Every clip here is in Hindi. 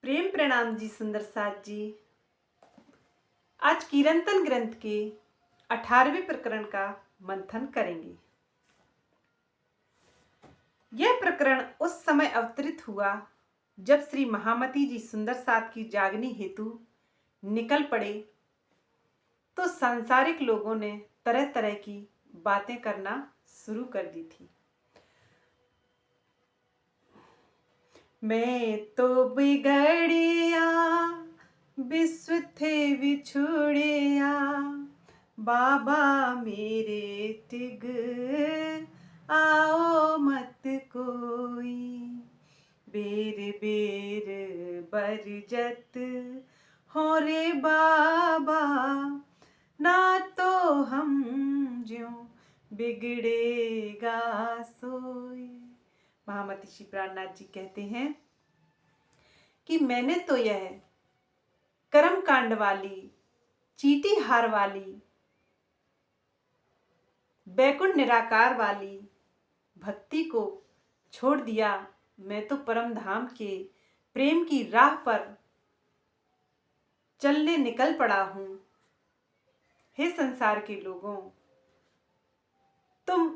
प्रेम प्रणाम जी सुंदर साथ जी। आज कीर्तन ग्रंथ के 18वें प्रकरण का मंथन करेंगे। यह प्रकरण उस समय अवतरित हुआ जब श्री महामती जी सुंदर साथ की जागनी हेतु निकल पड़े तो सांसारिक लोगों ने तरह तरह की बातें करना शुरू कर दी थी। मैं तो बिगड़िया विश्व थे बिछुड़िया, बाबा मेरे तिग आओ मत कोई, बेर बेर बरजत हो रे बाबा, ना तो हम ज्यों बिगड़ेगा सोई। महामती श्री प्राणनाथ जी कहते हैं कि मैंने तो यह कर्म कांड वाली, चीटी हार वाली, बैकुंठ निराकार वाली भक्ति को छोड़ दिया। मैं तो परम धाम के प्रेम की राह पर चलने निकल पड़ा हूं। हे संसार के लोगों, तुम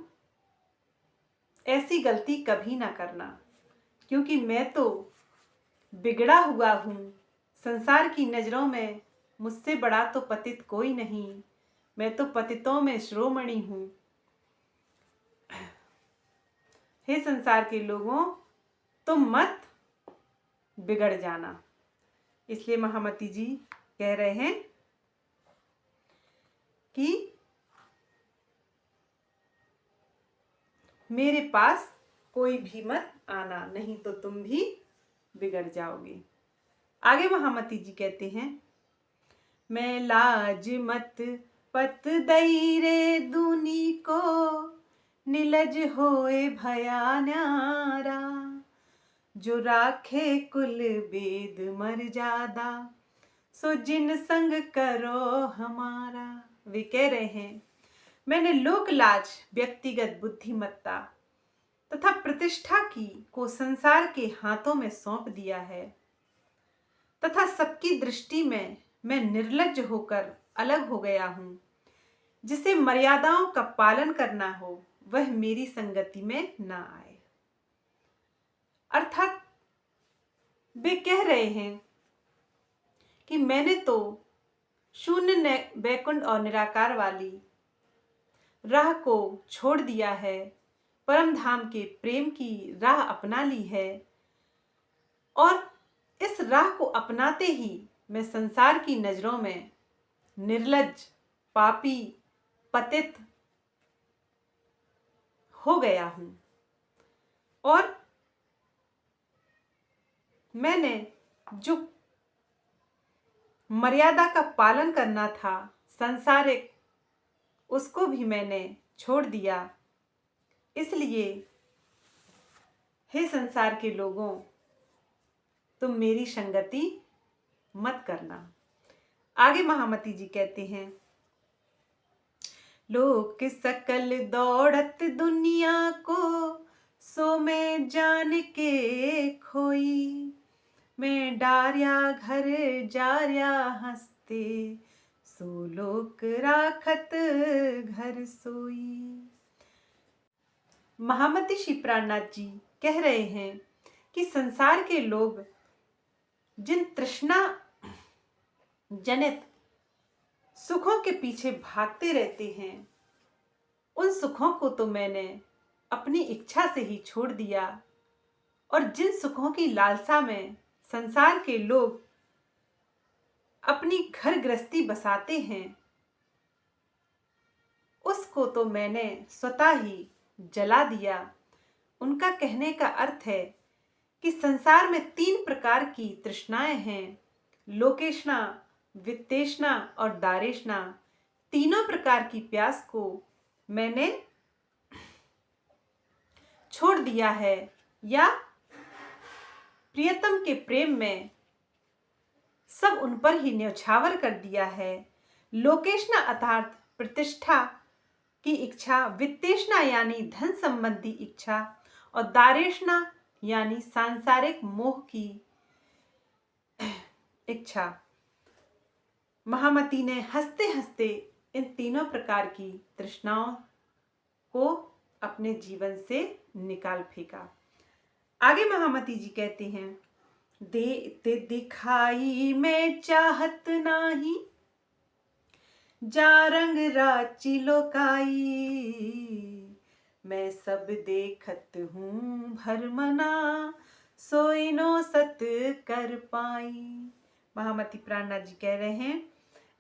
ऐसी गलती कभी ना करना, क्योंकि मैं तो बिगड़ा हुआ हूं। संसार की नजरों में मुझसे बड़ा तो पतित कोई नहीं। मैं तो पतितों में शिरोमणि हूं। हे संसार के लोगों, तुम मत बिगड़ जाना। इसलिए महामती जी कह रहे हैं कि मेरे पास कोई भी मत आना, नहीं तो तुम भी बिगड़ जाओगे। आगे महामती जी कहते हैं, मैं लाज मत पत दई रे दूनी को, निलज होए भया न्यारा, जो राखे कुल वेद मर्यादा, सो जिन संग करो हमारा। वे कह रहे हैं, मैंने लोक लाज, व्यक्तिगत बुद्धिमत्ता तथा प्रतिष्ठा को संसार के हाथों में सौंप दिया है तथा सबकी दृष्टि में मैं निर्लज्ज होकर अलग हो गया हूं। जिसे मर्यादाओं का पालन करना हो वह मेरी संगति में ना आए। अर्थात वे कह रहे हैं कि मैंने तो शून्य बैकुंठ और निराकार वाली राह को छोड़ दिया है, परम धाम के प्रेम की राह अपना ली है, और इस राह को अपनाते ही मैं संसार की नजरों में निर्लज्ज, पापी, पतित हो गया हूं। और मैंने जो मर्यादा का पालन करना था सांसारिक, उसको भी मैंने छोड़ दिया। इसलिए हे संसार के लोगों, तुम मेरी संगति मत करना। आगे महामती जी कहते हैं, लोक सकल दौड़त दुनिया को, सो मैं जान के खोई, मैं डार्या घर जार्या हंसते, सो लोक राखत घर सोई। महामती श्री प्राणनाथ जी कह रहे हैं कि संसार के लोग जिन तृष्णा जनित सुखों के पीछे भागते रहते हैं, उन सुखों को तो मैंने अपनी इच्छा से ही छोड़ दिया। और जिन सुखों की लालसा में संसार के लोग अपनी घर गृहस्थी बसाते हैं, उसको तो मैंने स्वतः ही जला दिया। उनका कहने का अर्थ है कि संसार में 3 प्रकार की तृष्णाएं हैं, लोकेशना, वित्तेशना और दारेशना। तीनों प्रकार की प्यास को मैंने छोड़ दिया है, या प्रियतम के प्रेम में सब उन पर ही न्यौछावर कर दिया है। लोकेशना अर्थात प्रतिष्ठा की इच्छा, वित्तेशना यानी धन संबंधी इच्छा, और दारेशना यानी सांसारिक मोह की इच्छा। महामती ने हंसते हंसते इन तीनों प्रकार की तृष्णाओं को अपने जीवन से निकाल फेंका। आगे महामती जी कहते हैं, देते दिखाई मैं चाहत नाही, जा रंग राची लोकाई, मैं सब देखत हूँ भरमना, सोई नो सत कर पाई। महामती प्राणनाथ जी कह रहे हैं,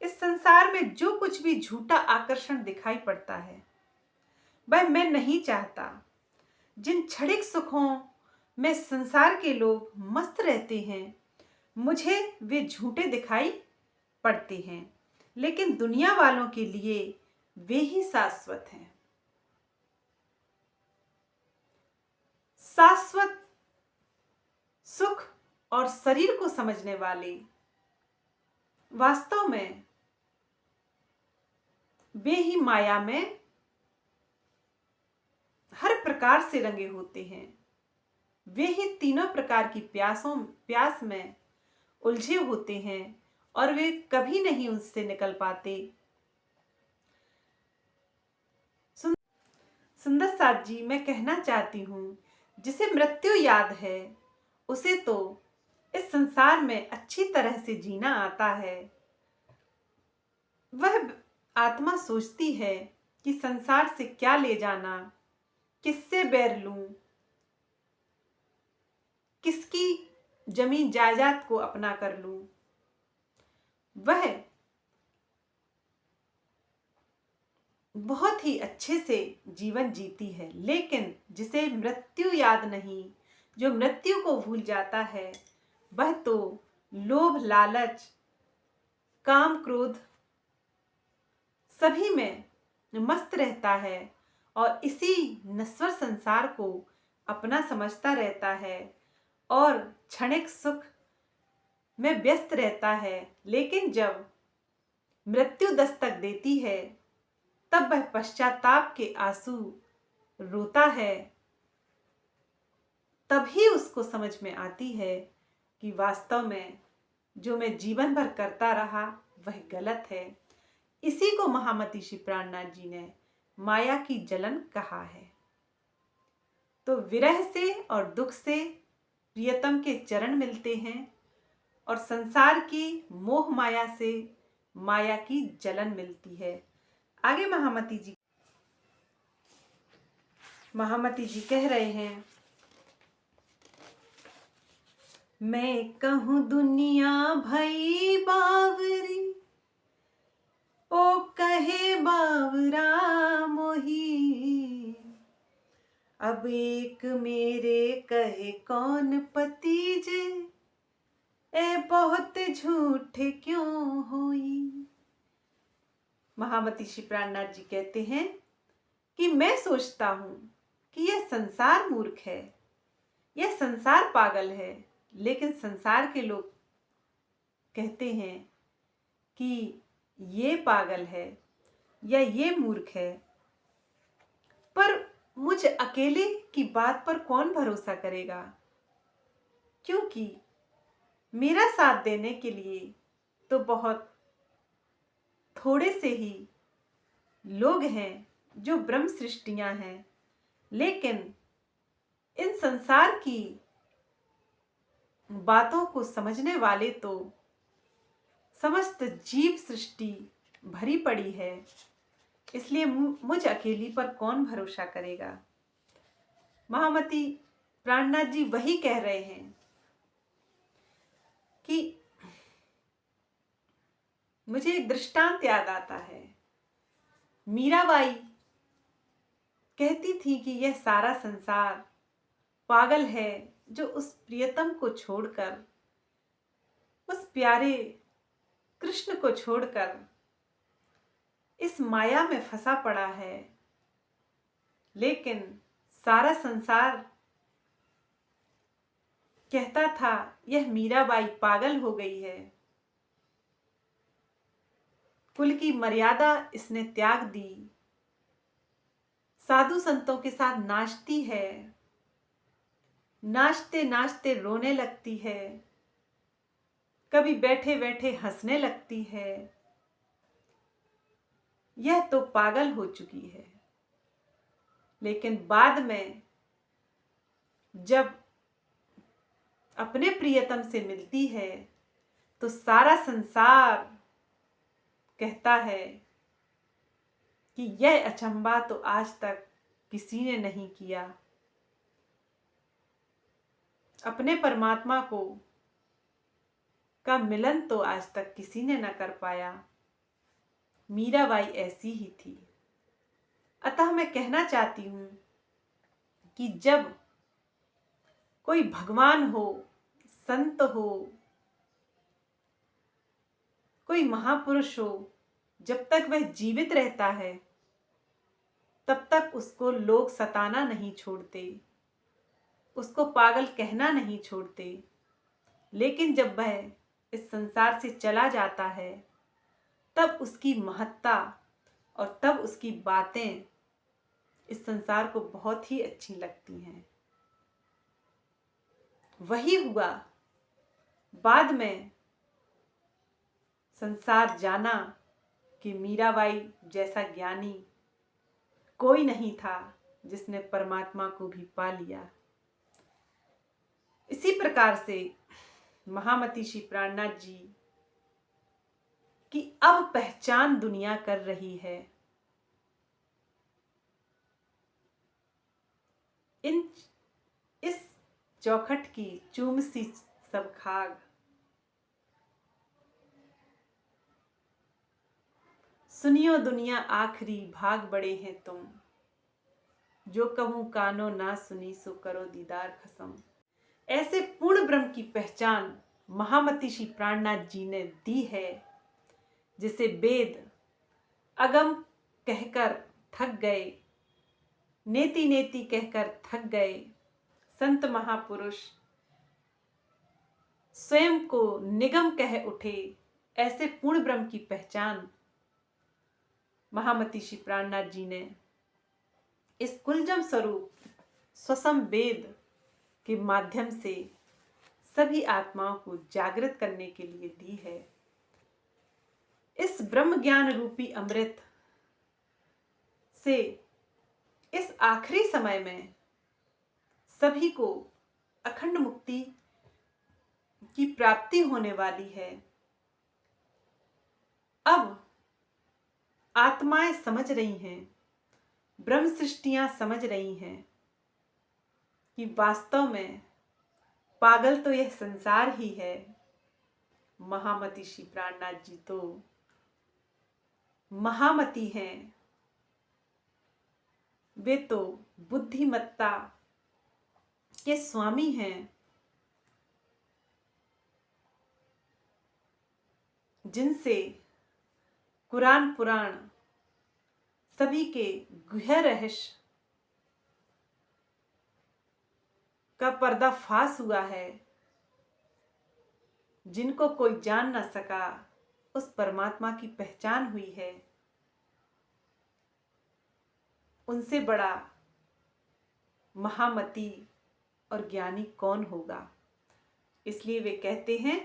इस संसार में जो कुछ भी झूठा आकर्षण दिखाई पड़ता है वह मैं नहीं चाहता। जिन क्षणिक सुखों में संसार के लोग मस्त रहते हैं, मुझे वे झूठे दिखाई पड़ते हैं, लेकिन दुनिया वालों के लिए वे ही शाश्वत हैं। शाश्वत सुख और शरीर को समझने वाले वास्तव में वे ही माया में हर प्रकार से रंगे होते हैं। वे ही तीनों प्रकार की प्यास में उलझे होते हैं और वे कभी नहीं उससे निकल पाते। सुंदर साथ जी, मैं कहना चाहती हूँ, जिसे मृत्यु याद है उसे तो इस संसार में अच्छी तरह से जीना आता है। वह आत्मा सोचती है कि संसार से क्या ले जाना, किससे बैर लूं, किसकी जमीन जायदाद को अपना कर लूं। वह बहुत ही अच्छे से जीवन जीती है, लेकिन जिसे मृत्यु याद नहीं, जो मृत्यु को भूल जाता है, वह तो लोभ लालच काम क्रोध सभी में मस्त रहता है और इसी नश्वर संसार को अपना समझता रहता है और क्षणिक सुख में व्यस्त रहता है। लेकिन जब मृत्यु दस्तक देती है तब वह पश्चाताप के आंसू रोता है। तभी उसको समझ में आती है कि वास्तव में जो मैं जीवन भर करता रहा वह गलत है। इसी को महामती श्री प्राणनाथ जी ने माया की जलन कहा है। तो विरह से और दुख से प्रियतम के चरण मिलते हैं और संसार की मोह माया से माया की जलन मिलती है। आगे महामती जी कह रहे हैं, मैं कहूँ दुनिया भई बावरी, ओ कहे बावरा मोही, अब एक मेरे कहे कौन पति जे, ए बहुत झूठे क्यों होई। महामती श्री प्राणनाथ जी कहते हैं कि मैं सोचता हूं कि यह संसार मूर्ख है, यह संसार पागल है, लेकिन संसार के लोग कहते हैं कि ये पागल है या ये मूर्ख है। पर मुझ अकेले की बात पर कौन भरोसा करेगा, क्योंकि मेरा साथ देने के लिए तो बहुत थोड़े से ही लोग हैं जो ब्रह्म सृष्टियां हैं, लेकिन इन संसार की बातों को समझने वाले तो समस्त जीव सृष्टि भरी पड़ी है, इसलिए मुझ अकेली पर कौन भरोसा करेगा। महामती प्राणनाथ जी वही कह रहे हैं कि मुझे एक दृष्टांत याद आता है। मीराबाई कहती थी कि यह सारा संसार पागल है जो उस प्रियतम को छोड़कर, उस प्यारे कृष्ण को छोड़कर इस माया में फंसा पड़ा है। लेकिन सारा संसार कहता था यह मीराबाई पागल हो गई है, कुल की मर्यादा इसने त्याग दी, साधु संतों के साथ नाचती है, नाचते नाचते रोने लगती है, कभी बैठे बैठे हंसने लगती है। यह तो पागल हो चुकी है। लेकिन बाद में जब अपने प्रियतम से मिलती है तो सारा संसार कहता है कि यह अचंभा तो आज तक किसी ने नहीं किया। अपने परमात्मा को का मिलन तो आज तक किसी ने न कर पाया। मीराबाई ऐसी ही थी। अतः मैं कहना चाहती हूं कि जब कोई भगवान हो, संत हो, कोई महापुरुष हो, जब तक वह जीवित रहता है तब तक उसको लोग सताना नहीं छोड़ते, उसको पागल कहना नहीं छोड़ते। लेकिन जब वह इस संसार से चला जाता है तब उसकी महत्ता और तब उसकी बातें इस संसार को बहुत ही अच्छी लगती हैं। वही हुआ। बाद में संसार जाना कि मीराबाई जैसा ज्ञानी कोई नहीं था जिसने परमात्मा को भी पा लिया। इसी प्रकार से महामती श्री प्राणनाथ जी की अब पहचान दुनिया कर रही है। इस चौखट की चूम सी सब खाग, सुनियो दुनिया आखिरी भाग बड़े हैं तुम, जो कहूं कानो ना सुनी सो करो दीदार खसम। ऐसे पूर्ण ब्रह्म की पहचान महामती श्री प्राणनाथ जी ने दी है, जिसे वेद अगम कहकर थक गए, नेति नेति कहकर थक गए संत महापुरुष स्वयं को निगम कह उठे। ऐसे पूर्ण ब्रह्म की पहचान महामती श्री प्राणनाथ जी ने इस कुलजम स्वरूप स्वसम वेद के माध्यम से सभी आत्माओं को जागृत करने के लिए दी है। इस ब्रह्म ज्ञान रूपी अमृत से इस आखिरी समय में सभी को अखंड मुक्ति की प्राप्ति होने वाली है। अब आत्माएं समझ रही हैं, ब्रह्म सृष्टियां समझ रही हैं कि वास्तव में पागल तो यह संसार ही है। महामती श्री प्राणनाथ जी तो महामती हैं, वे तो बुद्धिमत्ता के स्वामी हैं, जिनसे कुरान पुराण सभी के गुह्य रहस्य का पर्दाफाश हुआ है। जिनको कोई जान न सका उस परमात्मा की पहचान हुई है। उनसे बड़ा महामती और ज्ञानी कौन होगा। इसलिए वे कहते हैं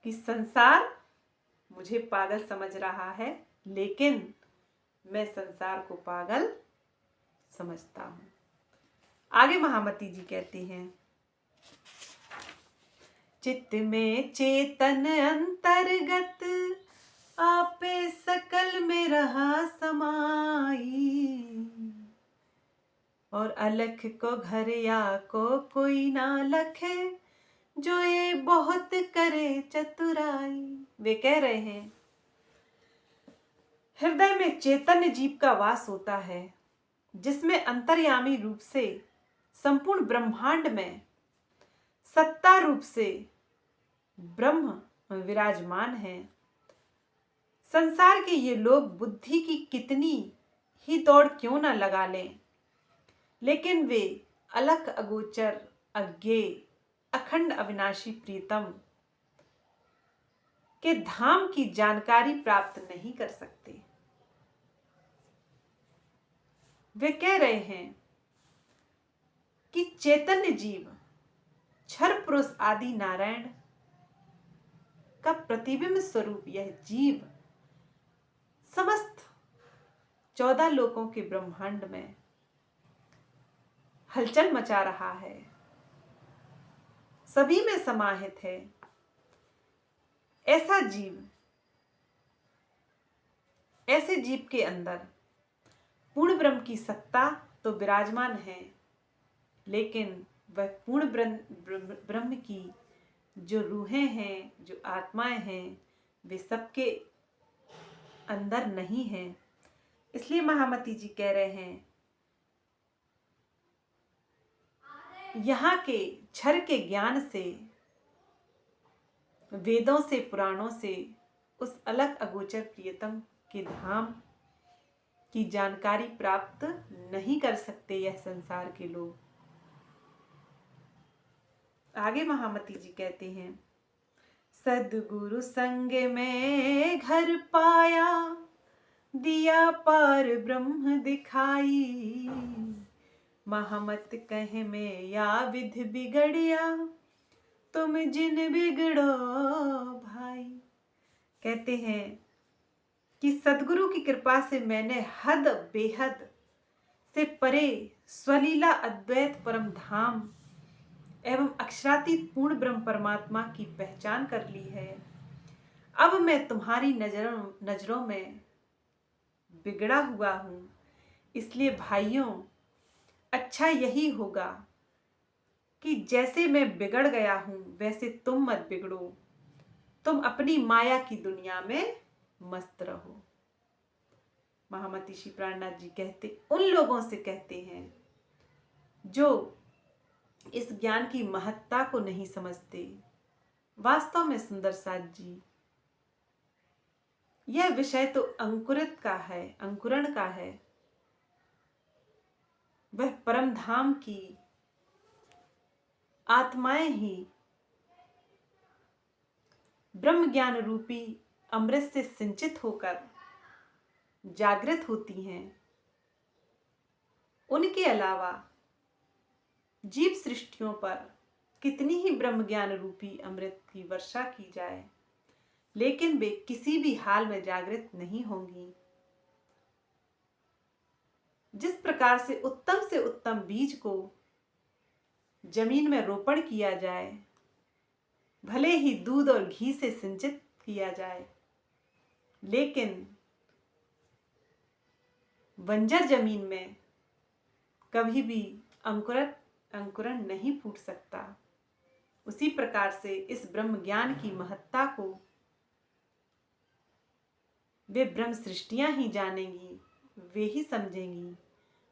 कि संसार मुझे पागल समझ रहा है, लेकिन मैं संसार को पागल समझता हूं। आगे महामती जी कहते हैं, चित्त में चेतन अंतर्गत आपे सकल में रहा समाई, और अलख को घर या को कोई ना लखे, जो ये बहुत करे चतुराई। वे कह रहे हैं हृदय में चैतन्य जीव का वास होता है, जिसमें अंतर्यामी रूप से संपूर्ण ब्रह्मांड में सत्ता रूप से ब्रह्म विराजमान है। संसार के ये लोग बुद्धि की कितनी ही दौड़ क्यों ना लगा लें, लेकिन वे अलख अगोचर अज्ञेय अखंड अविनाशी प्रीतम के धाम की जानकारी प्राप्त नहीं कर सकते। वे कह रहे हैं कि चैतन्य जीव क्षर पुरुष आदि नारायण का प्रतिबिंब स्वरूप यह जीव समस्त 14 लोकों के ब्रह्मांड में हलचल मचा रहा है, सभी में समाहित है। ऐसे जीव के अंदर पूर्ण ब्रह्म की सत्ता तो विराजमान है, लेकिन वह पूर्ण ब्रह्म की जो रूहें हैं, जो आत्माएं हैं, वे सबके अंदर नहीं हैं। इसलिए महामती जी कह रहे हैं, यहाँ के क्षर के ज्ञान से, वेदों से, पुराणों से उस अलग अगोचर प्रियतम के धाम की जानकारी प्राप्त नहीं कर सकते यह संसार के लोग। आगे महामती जी कहते हैं, सद्गुरु संग में घर पाया, दिया पार ब्रह्म दिखाई, महामत कह में या विधि बिगड़िया, तुम जिन बिगड़ो भाई। कहते हैं कि सद्गुरु की कृपा से मैंने हद बेहद से परे स्वलीला अद्वैत परम धाम एवं अक्षरातीत पूर्ण ब्रह्म परमात्मा की पहचान कर ली है। अब मैं तुम्हारी नजरों में बिगड़ा हुआ हूं, इसलिए भाइयों अच्छा यही होगा कि जैसे मैं बिगड़ गया हूं वैसे तुम मत बिगड़ो, तुम अपनी माया की दुनिया में मस्त रहो। महामती श्री प्राणनाथ जी उन लोगों से कहते हैं जो इस ज्ञान की महत्ता को नहीं समझते। वास्तव में सुंदर साथ जी, यह विषय तो अंकुरण का है। वह परम धाम की आत्माएं ही ब्रह्म ज्ञान रूपी अमृत से सिंचित होकर जागृत होती हैं। उनके अलावा जीव सृष्टियों पर कितनी ही ब्रह्म ज्ञान रूपी अमृत की वर्षा की जाए, लेकिन वे किसी भी हाल में जागृत नहीं होंगी। जिस प्रकार से उत्तम बीज को जमीन में रोपण किया जाए, भले ही दूध और घी से सिंचित किया जाए, लेकिन बंजर जमीन में कभी भी अंकुरण नहीं फूट सकता। उसी प्रकार से इस ब्रह्म ज्ञान की महत्ता को वे ब्रह्म सृष्टियां ही जानेंगी, वे ही समझेंगी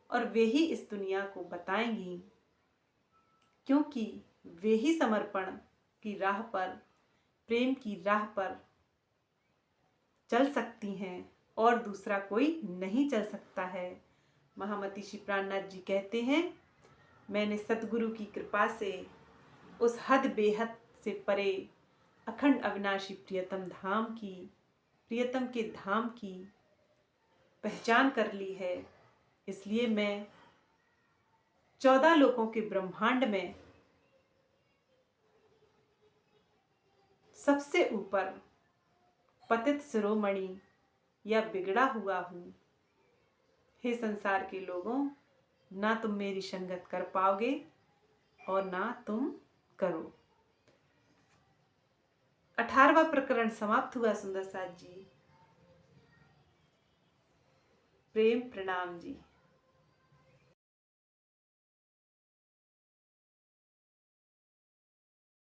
और वे ही इस दुनिया को बताएंगी, क्योंकि वे ही समर्पण की राह पर, प्रेम की राह पर चल सकती हैं और दूसरा कोई नहीं चल सकता है। महामती श्री प्राणनाथ जी कहते हैं, मैंने सतगुरु की कृपा से उस हद बेहद से परे अखंड अविनाशी प्रियतम के धाम की पहचान कर ली है। इसलिए मैं 14 लोकों के ब्रह्मांड में सबसे ऊपर पतित शिरोमणि या बिगड़ा हुआ हूं। हे संसार के लोगों, ना तुम मेरी संगत कर पाओगे और ना तुम करो। 18वां प्रकरण समाप्त हुआ सुंदर साथ जी। प्रेम प्रणाम जी।